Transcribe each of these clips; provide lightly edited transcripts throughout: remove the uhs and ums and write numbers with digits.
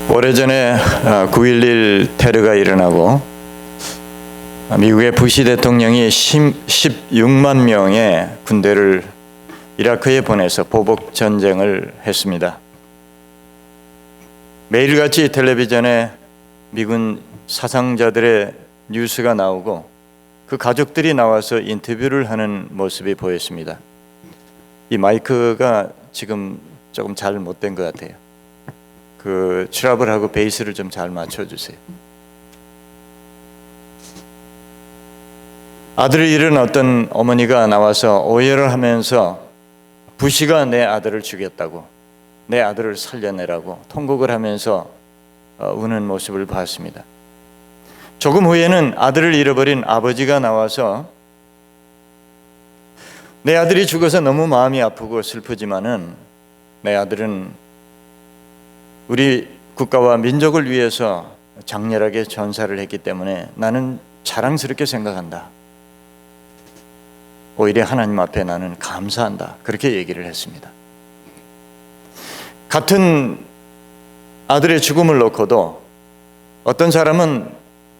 오래전에 9.11 테러가 일어나고 미국의 부시 대통령이 16만 명의 군대를 이라크에 보내서 보복 전쟁을 했습니다. 매일같이 텔레비전에 미군 사상자들의 뉴스가 나오고 그 가족들이 나와서 인터뷰를 하는 모습이 보였습니다. 이 마이크가 지금 조금 잘 못된 것 같아요. 그 트러블하고 베이스를 좀 잘 맞춰주세요. 아들을 잃은 어떤 어머니가 나와서 오해를 하면서 부시가 내 아들을 죽였다고, 내 아들을 살려내라고 통곡을 하면서 우는 모습을 봤습니다. 조금 후에는 아들을 잃어버린 아버지가 나와서 내 아들이 죽어서 너무 마음이 아프고 슬프지만은 내 아들은 우리 국가와 민족을 위해서 장렬하게 전사를 했기 때문에 나는 자랑스럽게 생각한다. 오히려 하나님 앞에 나는 감사한다. 그렇게 얘기를 했습니다. 같은 아들의 죽음을 놓고도 어떤 사람은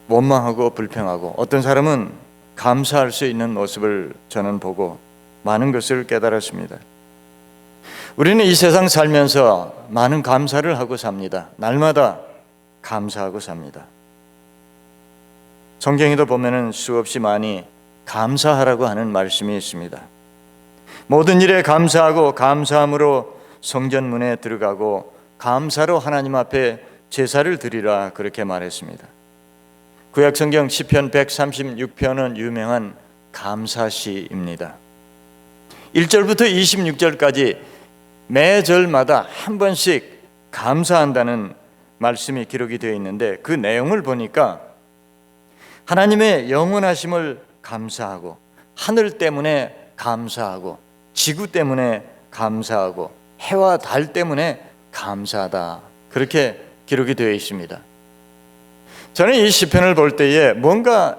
원망하고 불평하고 어떤 사람은 감사할 수 있는 모습을 저는 보고 많은 것을 깨달았습니다. 우리는 이 세상 살면서 많은 감사를 하고 삽니다. 날마다 감사하고 삽니다. 성경에도 보면은 수없이 많이 감사하라고 하는 말씀이 있습니다. 모든 일에 감사하고 감사함으로 성전문에 들어가고 감사로 하나님 앞에 제사를 드리라 그렇게 말했습니다. 구약성경 시편 136편은 유명한 감사시입니다. 1절부터 26절까지 매 절마다 한 번씩 감사한다는 말씀이 기록이 되어 있는데 그 내용을 보니까 하나님의 영원하심을 감사하고 하늘 때문에 감사하고 지구 때문에 감사하고 해와 달 때문에 감사하다 그렇게 기록이 되어 있습니다. 저는 이 시편을 볼 때에 뭔가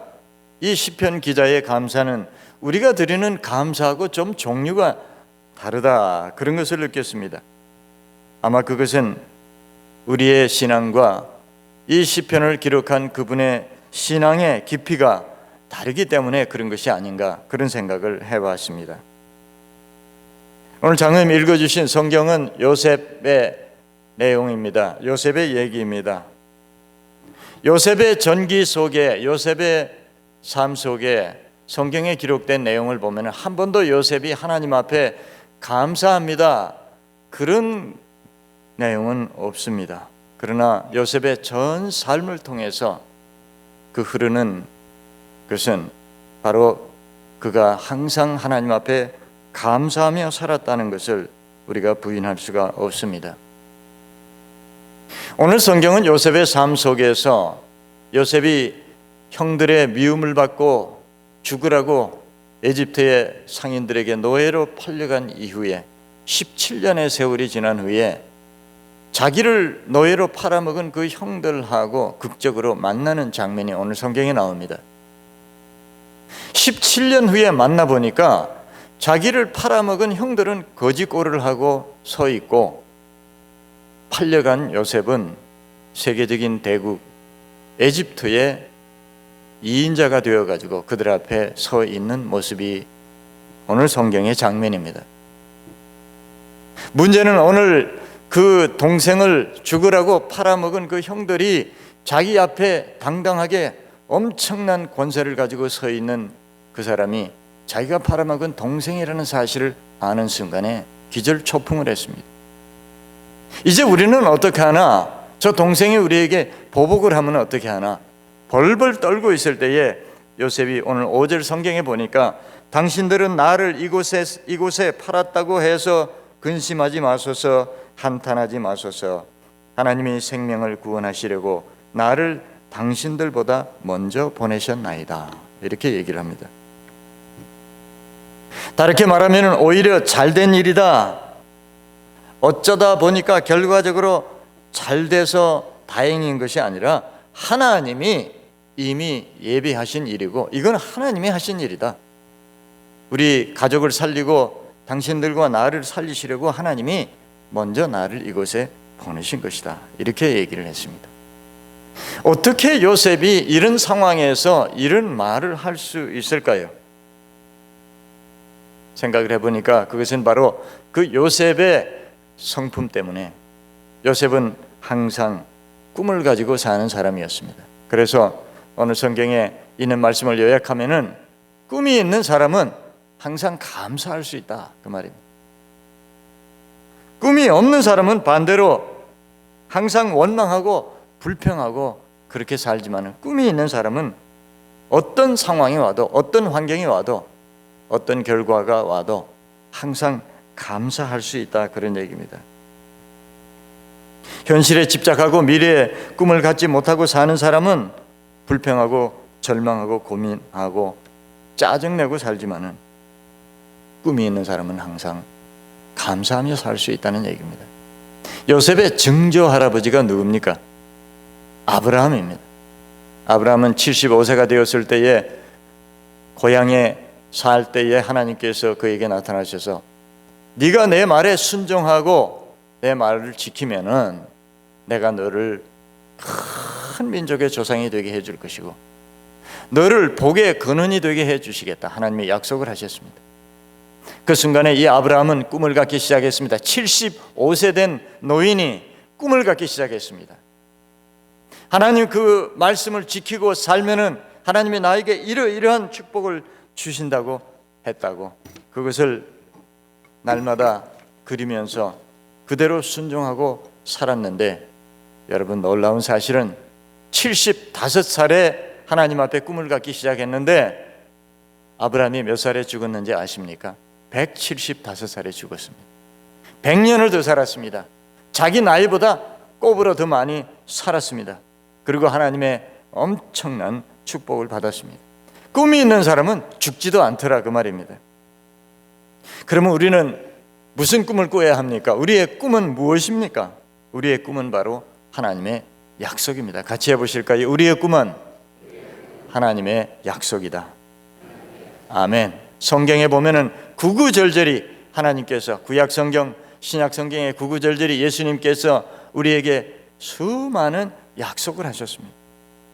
이 시편 기자의 감사는 우리가 드리는 감사하고 좀 종류가 다르다 그런 것을 느꼈습니다. 아마 그것은 우리의 신앙과 이 시편을 기록한 그분의 신앙의 깊이가 다르기 때문에 그런 것이 아닌가 그런 생각을 해봤습니다. 오늘 장로님 읽어주신 성경은 요셉의 내용입니다. 요셉의 얘기입니다. 요셉의 전기 속에, 요셉의 삶 속에 성경에 기록된 내용을 보면 한 번도 요셉이 하나님 앞에 감사합니다 그런 내용은 없습니다. 그러나 요셉의 전 삶을 통해서 그 흐르는 것은 바로 그가 항상 하나님 앞에 감사하며 살았다는 것을 우리가 부인할 수가 없습니다. 오늘 성경은 요셉의 삶 속에서 요셉이 형들의 미움을 받고 죽으라고 에집트의 상인들에게 노예로 팔려간 이후에 17년의 세월이 지난 후에 자기를 노예로 팔아먹은 그 형들하고 극적으로 만나는 장면이 오늘 성경에 나옵니다. 17년 후에 만나보니까 자기를 팔아먹은 형들은 거지꼴을 하고 서 있고 팔려간 요셉은 세계적인 대국 에집트의 2인자가 되어가지고 그들 앞에 서 있는 모습이 오늘 성경의 장면입니다. 문제는 오늘 그 동생을 죽으라고 팔아먹은 그 형들이 자기 앞에 당당하게 엄청난 권세를 가지고 서 있는 그 사람이 자기가 팔아먹은 동생이라는 사실을 아는 순간에 기절초풍을 했습니다. 이제 우리는 어떻게 하나? 저 동생이 우리에게 보복을 하면 어떻게 하나? 벌벌 떨고 있을 때에 요셉이 오늘 5절 성경에 보니까 당신들은 나를 이곳에 팔았다고 해서 근심하지 마소서, 한탄하지 마소서. 하나님이 생명을 구원하시려고 나를 당신들보다 먼저 보내셨나이다. 이렇게 얘기를 합니다. 다르게 말하면 오히려 잘된 일이다. 어쩌다 보니까 결과적으로 잘 돼서 다행인 것이 아니라 하나님이 이미 예비하신 일이고 이건 하나님이 하신 일이다. 우리 가족을 살리고 당신들과 나를 살리시려고 하나님이 먼저 나를 이곳에 보내신 것이다. 이렇게 얘기를 했습니다. 어떻게 요셉이 이런 상황에서 이런 말을 할 수 있을까요? 생각을 해보니까 그것은 바로 그 요셉의 성품 때문에, 요셉은 항상 꿈을 가지고 사는 사람이었습니다. 그래서 오늘 성경에 있는 말씀을 요약하면은 꿈이 있는 사람은 항상 감사할 수 있다, 그 말입니다. 꿈이 없는 사람은 반대로 항상 원망하고 불평하고 그렇게 살지만, 꿈이 있는 사람은 어떤 상황이 와도, 어떤 환경이 와도, 어떤 결과가 와도 항상 감사할 수 있다, 그런 얘기입니다. 현실에 집착하고 미래에 꿈을 갖지 못하고 사는 사람은 불평하고 절망하고 고민하고 짜증내고 살지만은, 꿈이 있는 사람은 항상 감사하며 살 수 있다는 얘기입니다. 요셉의 증조 할아버지가 누굽니까? 아브라함입니다. 아브라함은 75세가 되었을 때에 고향에 살 때에 하나님께서 그에게 나타나셔서 네가 내 말에 순종하고 내 말을 지키면은 내가 너를 큰 민족의 조상이 되게 해줄 것이고 너를 복의 근원이 되게 해주시겠다, 하나님의 약속을 하셨습니다. 그 순간에 이 아브라함은 꿈을 갖기 시작했습니다. 75세 된 노인이 꿈을 갖기 시작했습니다. 하나님 그 말씀을 지키고 살면은 하나님이 나에게 이러이러한 축복을 주신다고 했다고, 그것을 날마다 그리면서 그대로 순종하고 살았는데, 여러분 놀라운 사실은 75살에 하나님 앞에 꿈을 갖기 시작했는데 아브라함이 몇 살에 죽었는지 아십니까? 175살에 죽었습니다. 100년을 더 살았습니다. 자기 나이보다 꼽으로 더 많이 살았습니다. 그리고 하나님의 엄청난 축복을 받았습니다. 꿈이 있는 사람은 죽지도 않더라, 그 말입니다. 그러면 우리는 무슨 꿈을 꿔야 합니까? 우리의 꿈은 무엇입니까? 우리의 꿈은 바로 하나님의 약속입니다. 같이 해보실까요? 우리의 꿈은 하나님의 약속이다. 아멘. 성경에 보면은 구구절절히 하나님께서, 구약 성경, 신약 성경의 구구절절히 예수님께서 우리에게 수많은 약속을 하셨습니다.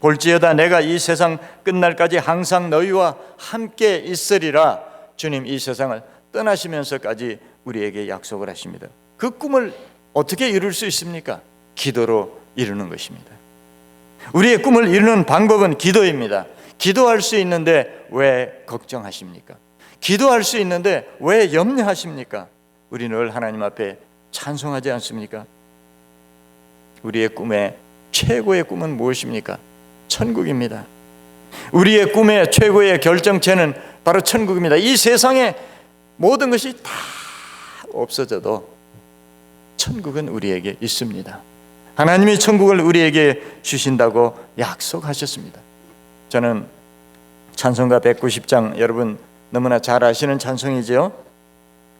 볼지어다 내가 이 세상 끝날까지 항상 너희와 함께 있으리라. 주님 이 세상을 떠나시면서까지 우리에게 약속을 하십니다. 그 꿈을 어떻게 이룰 수 있습니까? 기도로 이루는 것입니다. 우리의 꿈을 이루는 방법은 기도입니다. 기도할 수 있는데 왜 걱정하십니까? 기도할 수 있는데 왜 염려하십니까? 우리 늘 하나님 앞에 찬송하지 않습니까? 우리의 꿈의 최고의 꿈은 무엇입니까? 천국입니다. 우리의 꿈의 최고의 결정체는 바로 천국입니다. 이 세상에 모든 것이 다 없어져도 천국은 우리에게 있습니다. 하나님이 천국을 우리에게 주신다고 약속하셨습니다. 저는 찬송가 190장, 여러분 너무나 잘 아시는 찬송이죠.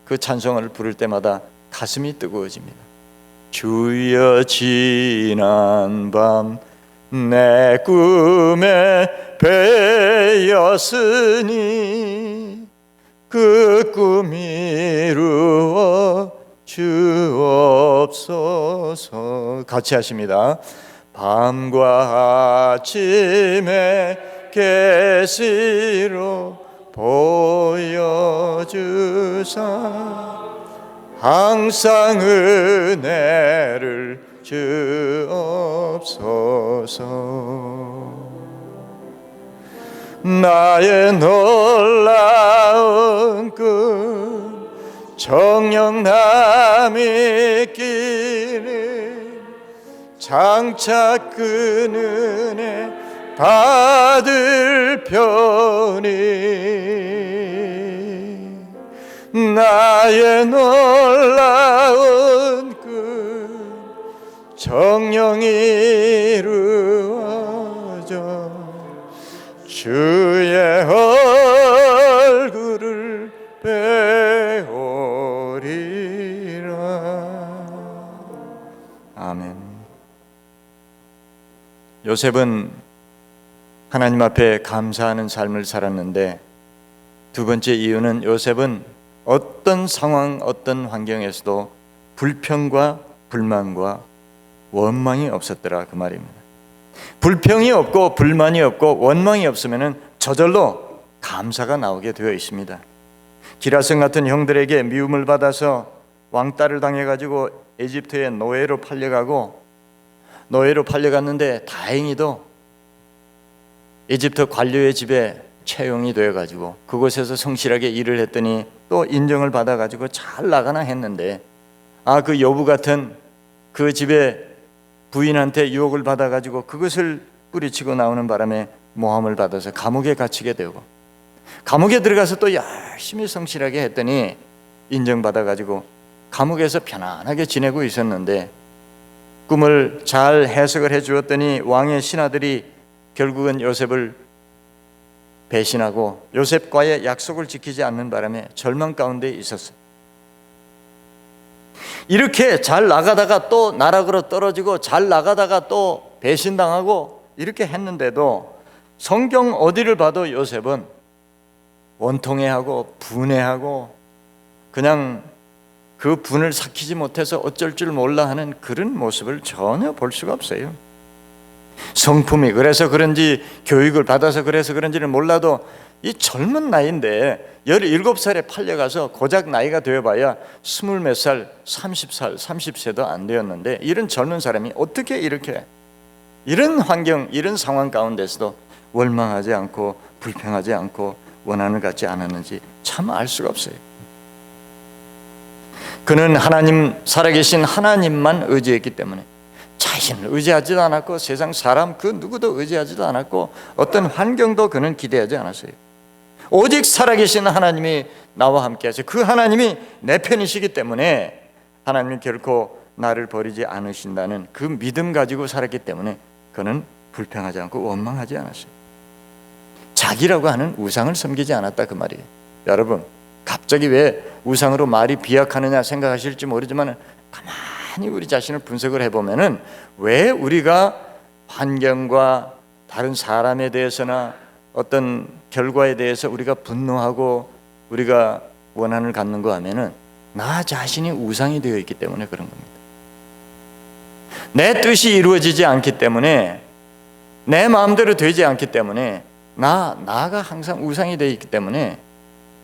그 찬송을 부를 때마다 가슴이 뜨거워집니다. 주여 지난 밤 내 꿈에 배였으니 그 꿈 이루어 주옵소서. 같이 하십니다. 밤과 아침에 계시로 보여주사 항상 은혜를 주옵소서. 나의 놀라운 꿈 정녕 남이 끼는 장차 그 은혜 받을 편이 나의 놀라운 꿈 정녕 이루어져 주의 얼굴을 배우리라. 아멘. 요셉은 하나님 앞에 감사하는 삶을 살았는데, 두 번째 이유는 요셉은 어떤 상황, 어떤 환경에서도 불평과 불만과 원망이 없었더라 그 말입니다. 불평이 없고 불만이 없고 원망이 없으면 저절로 감사가 나오게 되어 있습니다. 기라성 같은 형들에게 미움을 받아서 왕따를 당해가지고 에집트의 노예로 팔려갔는데 다행히도 에집트 관료의 집에 채용이 되어가지고 그곳에서 성실하게 일을 했더니 또 인정을 받아가지고 잘 나가나 했는데 그 여부 같은 그 집에 부인한테 유혹을 받아가지고 그것을 뿌리치고 나오는 바람에 모함을 받아서 감옥에 갇히게 되고 감옥에 들어가서 또 열심히 성실하게 했더니 인정받아가지고 감옥에서 편안하게 지내고 있었는데 꿈을 잘 해석을 해주었더니 왕의 신하들이 결국은 요셉을 배신하고 요셉과의 약속을 지키지 않는 바람에 절망 가운데 있었어요. 이렇게 잘 나가다가 또 나락으로 떨어지고 잘 나가다가 또 배신당하고 이렇게 했는데도 성경 어디를 봐도 요셉은 원통해하고 분해하고 그냥 그 분을 삭히지 못해서 어쩔 줄 몰라 하는 그런 모습을 전혀 볼 수가 없어요. 성품이 그래서 그런지 교육을 받아서 그래서 그런지는 몰라도 이 젊은 나이인데 17살에 팔려가서 고작 나이가 되어봐야 20몇 살, 30살, 30세도 안 되었는데 이런 젊은 사람이 어떻게 이렇게 이런 환경, 이런 상황 가운데서도 원망하지 않고 불평하지 않고 원한을 갖지 않았는지 참 알 수가 없어요. 그는 하나님, 살아계신 하나님만 의지했기 때문에 자신을 의지하지도 않았고 세상 사람 그 누구도 의지하지도 않았고 어떤 환경도 그는 기대하지 않았어요. 오직 살아계신 하나님이 나와 함께 하셔. 그 하나님이 내 편이시기 때문에 하나님이 결코 나를 버리지 않으신다는 그 믿음 가지고 살았기 때문에 그는 불평하지 않고 원망하지 않았어요. 자기라고 하는 우상을 섬기지 않았다 그 말이에요. 여러분, 갑자기 왜 우상으로 말이 비약하느냐 생각하실지 모르지만 가만히 우리 자신을 분석을 해보면은 왜 우리가 환경과 다른 사람에 대해서나 어떤 결과에 대해서 우리가 분노하고 우리가 원한을 갖는 거 하면은 나 자신이 우상이 되어 있기 때문에 그런 겁니다. 내 뜻이 이루어지지 않기 때문에 내 마음대로 되지 않기 때문에 나가 항상 우상이 되어 있기 때문에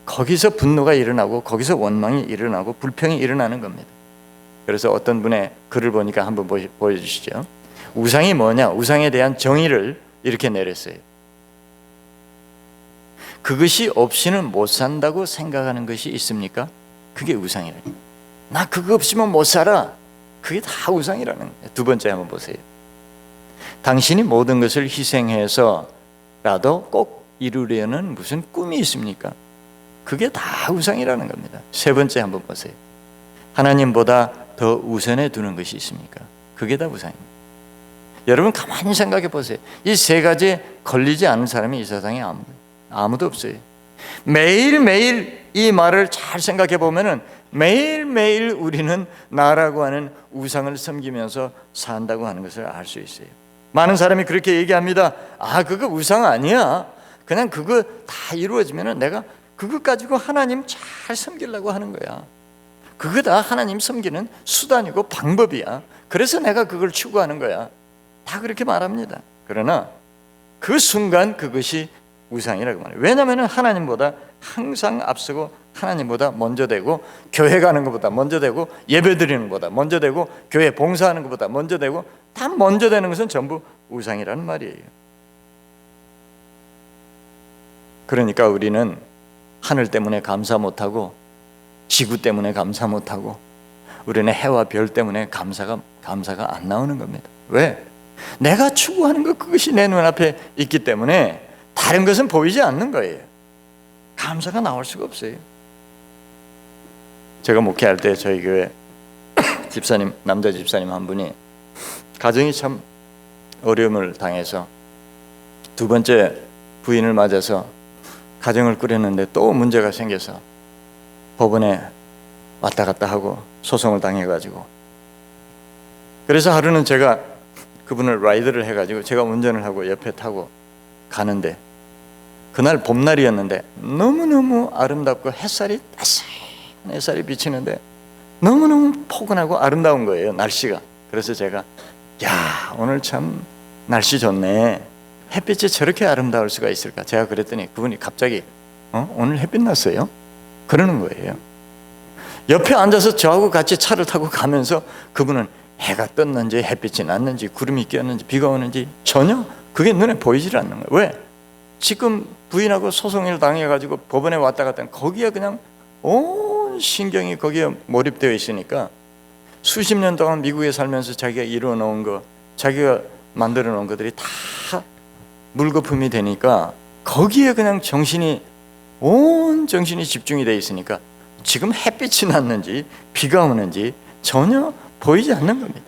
거기서 분노가 일어나고 거기서 원망이 일어나고 불평이 일어나는 겁니다. 그래서 어떤 분의 글을 보니까 한번 보여주시죠. 우상이 뭐냐? 우상에 대한 정의를 이렇게 내렸어요. 그것이 없이는 못 산다고 생각하는 것이 있습니까? 그게 우상이라니. 나 그거 없이면 못 살아. 그게 다 우상이라는 거예요. 두 번째 한번 보세요. 당신이 모든 것을 희생해서라도 꼭 이루려는 무슨 꿈이 있습니까? 그게 다 우상이라는 겁니다. 세 번째 한번 보세요. 하나님보다 더 우선해 두는 것이 있습니까? 그게 다 우상입니다. 여러분 가만히 생각해 보세요. 이 세 가지에 걸리지 않은 사람이 이 세상에 아무도 없어요. 매일매일 이 말을 잘 생각해 보면은 매일매일 우리는 나라고 하는 우상을 섬기면서 산다고 하는 것을 알 수 있어요. 많은 사람이 그렇게 얘기합니다. 그거 우상 아니야. 그냥 그거 다 이루어지면은 내가 그거 가지고 하나님 잘 섬기려고 하는 거야. 그거 다 하나님 섬기는 수단이고 방법이야. 그래서 내가 그걸 추구하는 거야. 다 그렇게 말합니다. 그러나 그 순간 그것이 우상이라고 말해요. 왜냐하면 하나님보다 항상 앞서고 하나님보다 먼저 되고 교회 가는 것보다 먼저 되고 예배 드리는 것보다 먼저 되고 교회 봉사하는 것보다 먼저 되고 다 먼저 되는 것은 전부 우상이라는 말이에요. 그러니까 우리는 하늘 때문에 감사 못하고 지구 때문에 감사 못하고 우리는 해와 별 때문에 감사가 안 나오는 겁니다. 왜? 내가 추구하는 것 그것이 내 눈앞에 있기 때문에 다른 것은 보이지 않는 거예요. 감사가 나올 수가 없어요. 제가 목회할 때 저희 교회 집사님, 남자 집사님 한 분이 가정이 참 어려움을 당해서 두 번째 부인을 맞아서 가정을 꾸렸는데 또 문제가 생겨서 법원에 왔다 갔다 하고 소송을 당해가지고 그래서 하루는 제가 그분을 라이드를 해가지고 제가 운전을 하고 옆에 타고 가는데 그날 봄날이었는데 너무너무 아름답고 햇살이 비치는데 너무너무 포근하고 아름다운 거예요, 날씨가. 그래서 제가 야, 오늘 참 날씨 좋네. 햇빛이 저렇게 아름다울 수가 있을까? 제가 그랬더니 그분이 갑자기 오늘 햇빛 났어요? 그러는 거예요. 옆에 앉아서 저하고 같이 차를 타고 가면서 그분은 해가 떴는지 햇빛이 났는지 구름이 꼈는지 비가 오는지 전혀 그게 눈에 보이질 않는 거예요. 왜? 지금 부인하고 소송을 당해가지고 법원에 왔다 갔다 거기에 그냥 온 신경이 거기에 몰입되어 있으니까 수십 년 동안 미국에 살면서 자기가 이루어 놓은 거, 자기가 만들어 놓은 것들이 다 물거품이 되니까 거기에 그냥 온 정신이 집중이 되어 있으니까 지금 햇빛이 났는지 비가 오는지 전혀 보이지 않는 겁니다.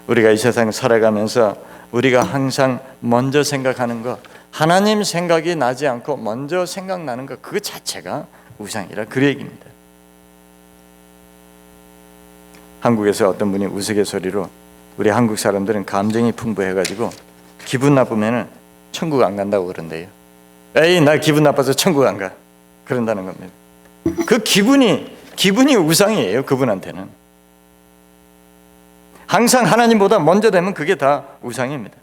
우리가 이 세상 살아가면서 우리가 항상 먼저 생각하는 거, 하나님 생각이 나지 않고 먼저 생각나는 것, 그 자체가 우상이라 그 얘기입니다. 한국에서 어떤 분이 우스갯소리로 우리 한국 사람들은 감정이 풍부해가지고 기분 나쁘면은 천국 안간다고 그런대요. 에이, 나 기분 나빠서 천국 안 가. 그런다는 겁니다. 그 기분이 우상이에요. 그분한테는 항상 하나님보다 먼저 되면 그게 다 우상입니다.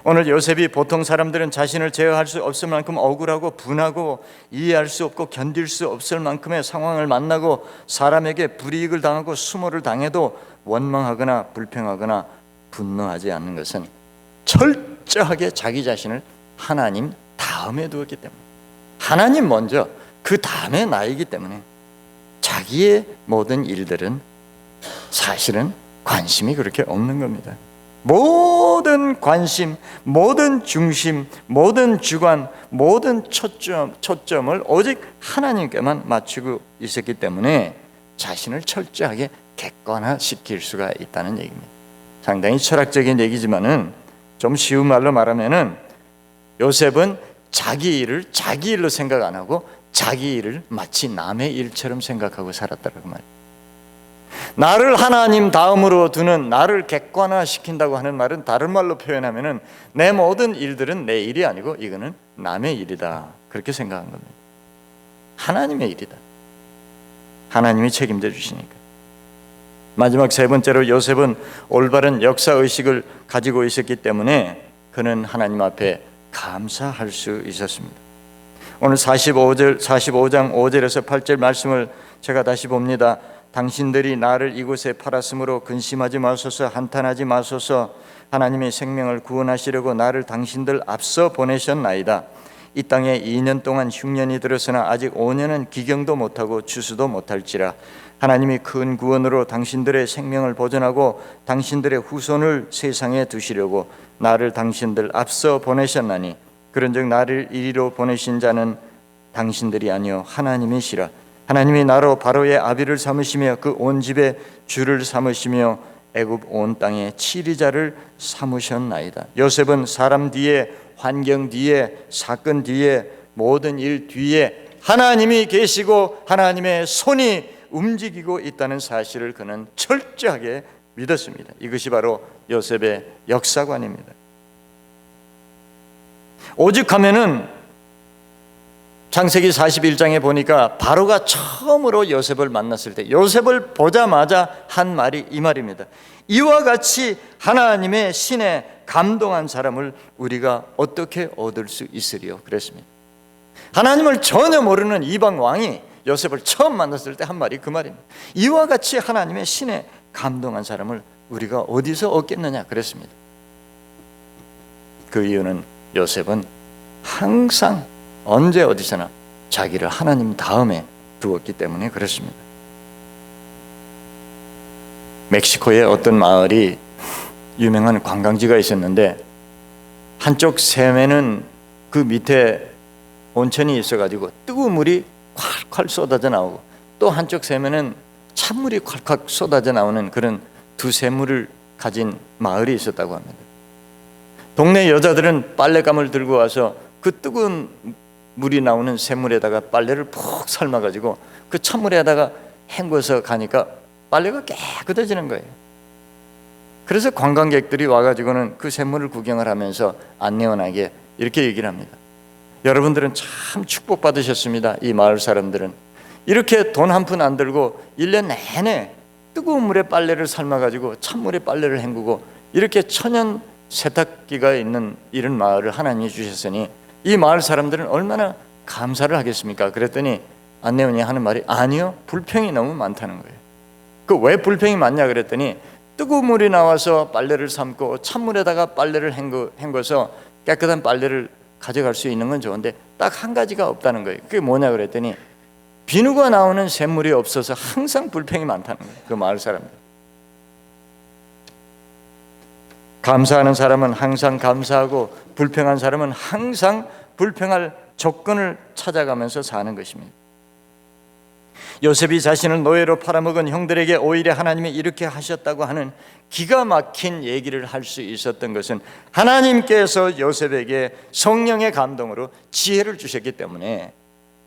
오늘 요셉이 보통 사람들은 자신을 제어할 수 없을 만큼 억울하고 분하고 이해할 수 없고 견딜 수 없을 만큼의 상황을 만나고 사람에게 불이익을 당하고 수모를 당해도 원망하거나 불평하거나 분노하지 않는 것은 철저하게 자기 자신을 하나님 다음에 두었기 때문에, 하나님 먼저 그 다음에 나이기 때문에 자기의 모든 일들은 사실은 관심이 그렇게 없는 겁니다. 모든 관심, 모든 중심, 모든 주관, 모든 초점을 오직 하나님께만 맞추고 있었기 때문에 자신을 철저하게 객관화시킬 수가 있다는 얘기입니다. 상당히 철학적인 얘기지만은 좀 쉬운 말로 말하면은 요셉은 자기 일을 자기 일로 생각 안 하고 자기 일을 마치 남의 일처럼 생각하고 살았다고 말이에요. 나를 하나님 다음으로 두는, 나를 객관화시킨다고 하는 말은 다른 말로 표현하면은 내 모든 일들은 내 일이 아니고 이거는 남의 일이다, 그렇게 생각한 겁니다. 하나님의 일이다. 하나님이 책임져 주시니까. 마지막 세 번째로 요셉은 올바른 역사의식을 가지고 있었기 때문에 그는 하나님 앞에 감사할 수 있었습니다. 오늘 45장 5절에서 8절 말씀을 제가 다시 봅니다. 당신들이 나를 이곳에 팔았으므로 근심하지 마소서, 한탄하지 마소서. 하나님의 생명을 구원하시려고 나를 당신들 앞서 보내셨나이다. 이 땅에 2년 동안 흉년이 들었으나 아직 5년은 기경도 못하고 추수도 못할지라. 하나님이 큰 구원으로 당신들의 생명을 보존하고 당신들의 후손을 세상에 두시려고 나를 당신들 앞서 보내셨나니 그런즉 나를 이리로 보내신 자는 당신들이 아니요 하나님이시라. 하나님이 나로 바로의 아비를 삼으시며 그 온 집에 주를 삼으시며 애굽 온 땅에 치리자를 삼으셨나이다. 요셉은 사람 뒤에, 환경 뒤에, 사건 뒤에, 모든 일 뒤에 하나님이 계시고 하나님의 손이 움직이고 있다는 사실을 그는 철저하게 믿었습니다. 이것이 바로 요셉의 역사관입니다. 오죽하면은 창세기 41장에 보니까 바로가 처음으로 요셉을 만났을 때 요셉을 보자마자 한 말이 이 말입니다. 이와 같이 하나님의 신에 감동한 사람을 우리가 어떻게 얻을 수 있으리요? 그랬습니다. 하나님을 전혀 모르는 이방 왕이 요셉을 처음 만났을 때 한 말이 그 말입니다. 이와 같이 하나님의 신에 감동한 사람을 우리가 어디서 얻겠느냐 그랬습니다. 그 이유는 요셉은 항상 언제 어디서나 자기를 하나님 다음에 두었기 때문에 그렇습니다. 멕시코의 어떤 마을이 유명한 관광지가 있었는데 한쪽 샘에는 그 밑에 온천이 있어가지고 뜨거운 물이 콸콸 쏟아져 나오고 또 한쪽 샘에는 찬물이 콸콸 쏟아져 나오는 그런 두 샘물을 가진 마을이 있었다고 합니다. 동네 여자들은 빨랫감을 들고 와서 그 뜨거운 물이 나오는 샘물에다가 빨래를 푹 삶아가지고 그 찬물에다가 헹궈서 가니까 빨래가 깨끗해지는 거예요. 그래서 관광객들이 와가지고는 그 샘물을 구경을 하면서 안내원에게 이렇게 얘기를 합니다. 여러분들은 참 축복받으셨습니다. 이 마을 사람들은 이렇게 돈 한 푼 안 들고 1년 내내 뜨거운 물에 빨래를 삶아가지고 찬물에 빨래를 헹구고 이렇게 천연 세탁기가 있는 이런 마을을 하나님이 주셨으니 이 마을 사람들은 얼마나 감사를 하겠습니까? 그랬더니 안내원이 하는 말이 아니요, 불평이 너무 많다는 거예요. 그 왜 불평이 많냐 그랬더니 뜨거운 물이 나와서 빨래를 삶고 찬물에다가 빨래를 헹궈서 깨끗한 빨래를 가져갈 수 있는 건 좋은데 딱 한 가지가 없다는 거예요. 그게 뭐냐 그랬더니 비누가 나오는 샘물이 없어서 항상 불평이 많다는 거예요. 그 마을 사람들. 감사하는 사람은 항상 감사하고 불평한 사람은 항상 불평할 조건을 찾아가면서 사는 것입니다. 요셉이 자신을 노예로 팔아먹은 형들에게 오히려 하나님이 이렇게 하셨다고 하는 기가 막힌 얘기를 할 수 있었던 것은 하나님께서 요셉에게 성령의 감동으로 지혜를 주셨기 때문에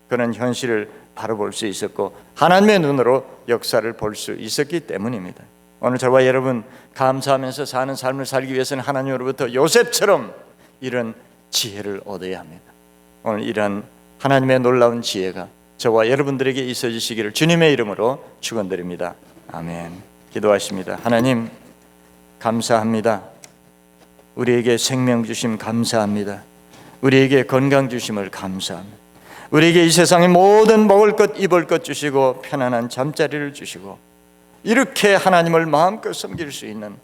그런 현실을 바로 볼 수 있었고 하나님의 눈으로 역사를 볼 수 있었기 때문입니다. 오늘 저와 여러분 감사하면서 사는 삶을 살기 위해서는 하나님으로부터 요셉처럼 이런 지혜를 얻어야 합니다. 오늘 이러한 하나님의 놀라운 지혜가 저와 여러분들에게 있어지시기를 주님의 이름으로 축원드립니다. 아멘. 기도하십니다. 하나님 감사합니다. 우리에게 생명 주심 감사합니다. 우리에게 건강 주심을 감사합니다. 우리에게 이 세상의 모든 먹을 것 입을 것 주시고 편안한 잠자리를 주시고 이렇게 하나님을 마음껏 섬길 수 있는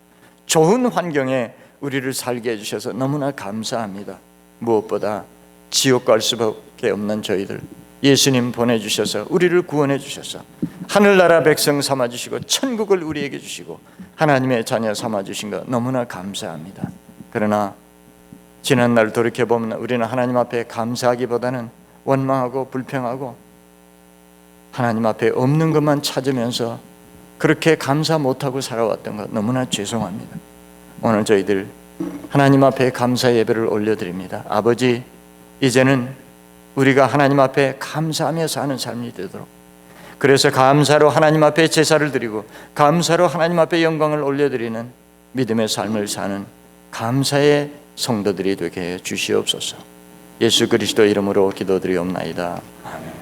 좋은 환경에 우리를 살게 해주셔서 너무나 감사합니다. 무엇보다 지옥 갈 수밖에 없는 저희들 예수님 보내주셔서 우리를 구원해 주셔서 하늘나라 백성 삼아주시고 천국을 우리에게 주시고 하나님의 자녀 삼아주신 것 너무나 감사합니다. 그러나 지난날 돌이켜보면 우리는 하나님 앞에 감사하기보다는 원망하고 불평하고 하나님 앞에 없는 것만 찾으면서 그렇게 감사 못하고 살아왔던 것 너무나 죄송합니다. 오늘 저희들 하나님 앞에 감사 예배를 올려드립니다. 아버지, 이제는 우리가 하나님 앞에 감사하며 사는 삶이 되도록, 그래서 감사로 하나님 앞에 제사를 드리고 감사로 하나님 앞에 영광을 올려드리는 믿음의 삶을 사는 감사의 성도들이 되게 해 주시옵소서. 예수 그리스도 이름으로 기도드리옵나이다. 아멘.